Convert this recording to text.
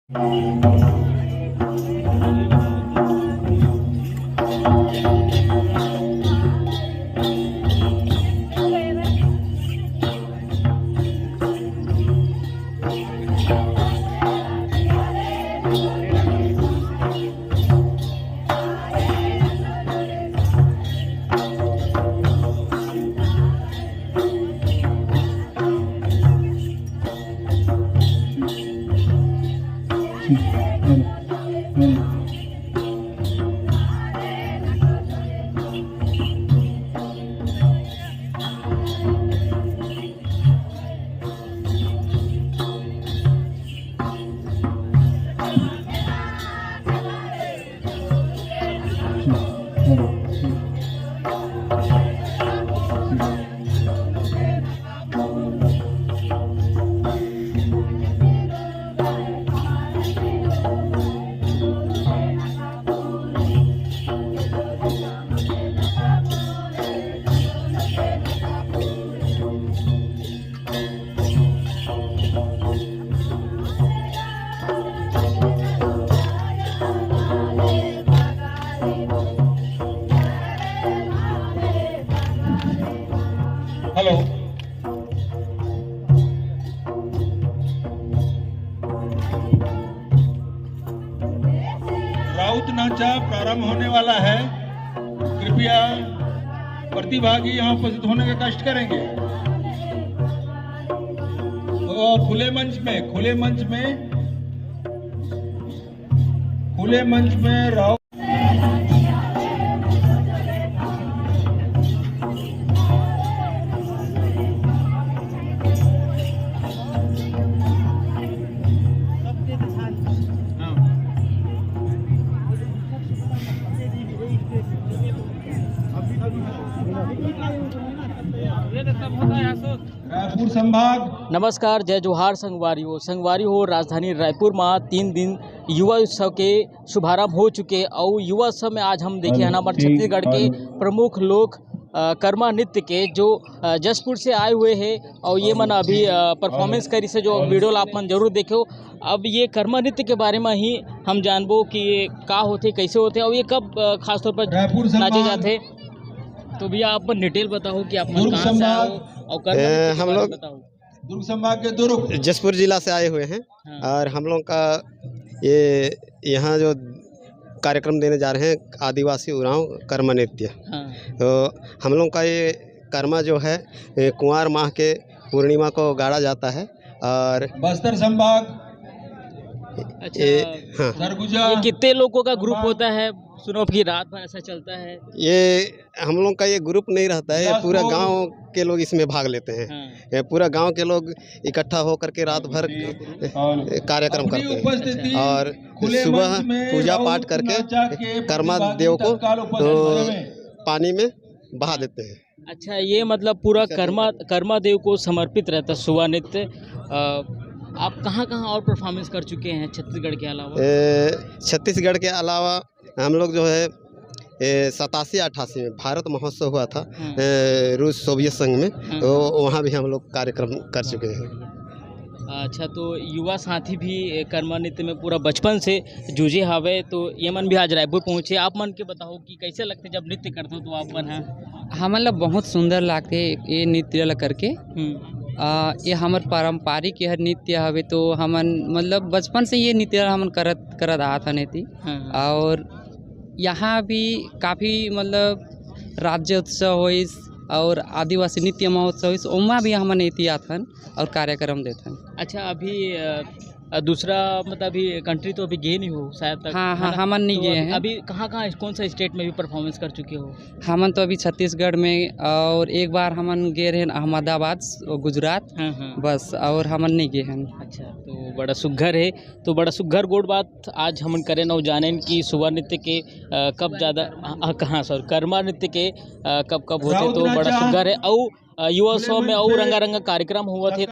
Hello, Raut Nacha प्रारंभ होने वाला है। कृपया प्रतिभागी यहाँ उपस्थित होने का कष्ट करेंगे। तो खुले मंच में राउत रायपुर संभाग। नमस्कार, जय जोहार संगवारी हो राजधानी रायपुर में 3 दिन युवा उत्सव के शुभारंभ हो चुके और युवा उत्सव में आज हम देखे हैं हमारे छत्तीसगढ़ के प्रमुख लोग कर्मा नृत्य के जो जसपुर से आए हुए हैं और ये मन अभी परफॉर्मेंस करी से जो वीडियो आप मन जरूर देखो। अब ये कर्मा नृत्य के बारे में ही हम जानबो कि ये का होते, कैसे होते और ये कब खासतौर पर नाचे जाते। तो भैया आप डिटेल बताओ कि आप कहाँ से आए हो और हम लोग दुर्ग संभाग के दुर्ग जसपुर जिला से आए हुए हैं। हाँ। और हम लोग का ये यहाँ जो कार्यक्रम देने जा रहे हैं आदिवासी उरांव कर्म नृत्य। हाँ। तो हम लोग का ये कर्मा जो है कुंवार माह के पूर्णिमा को गाड़ा जाता है। और बस्तर संभाग। अच्छा, हाँ। सरगुजा। ये कितने लोगों का ग्रुप होता है? सुनो कि रात भर ऐसा चलता है। ये हम लोग का ये ग्रुप नहीं रहता है, ये पूरा गांव के लोग इसमें भाग लेते हैं। हाँ। ये पूरा गांव के लोग इकट्ठा होकर के रात भर कार्यक्रम करते हैं और सुबह पूजा पाठ करके कर्मा देव को तो पानी में बहा देते हैं। अच्छा, ये मतलब पूरा कर्मा देव को समर्पित रहता है सुबह नृत्य। आप कहाँ और परफॉर्मेंस कर चुके हैं छत्तीसगढ़ के अलावा? छत्तीसगढ़ के अलावा हम लोग जो है 87-88 में भारत महोत्सव हुआ था रूस सोवियत संघ में। तो वहाँ भी हम लोग कार्यक्रम कर चुके हैं। अच्छा, तो युवा साथी भी कर्मा नृत्य में पूरा बचपन से जूझे हवे, तो ये मन भी आज रायपुर पहुँचे। आप मन के बताओ कि कैसे लगते जब नृत्य करते हो? तो आप मन है हमन ला बहुत सुंदर लगते ये नृत्य ला करके। ये हमार पारंपरिक यह नृत्य हवे। तो हमन मतलब बचपन से ये नृत्य हमन करत आत हन थी। और यहाँ भी काफ़ी मतलब राज्य उत्सव होइस और आदिवासी नृत्य महोत्सव होइस, ओमा भी हमन एती आथन और कार्यक्रम देथन। अच्छा, अभी दूसरा मतलब अभी कंट्री तो अभी गए नहीं हो शायद तक? हाँ, हमन नहीं गए हैं। अभी कहाँ कौन सा स्टेट में भी परफॉर्मेंस कर चुके हो? हमन तो अभी छत्तीसगढ़ में और एक बार हमन गए रहे अहमदाबाद गुजरात। हाँ। बस, और हमन नहीं गए हैं। अच्छा, तो बड़ा सुघर है। तो बड़ा सुघर गोड़ बात आज हमन करें न जाने कि सुबह नृत्य के कब ज़्यादा कहाँ सर कर्मा नृत्य के कब होते, तो बड़ा सुघर है। और युवा उत्सव में और रंगा कार्यक्रम हुआ थे।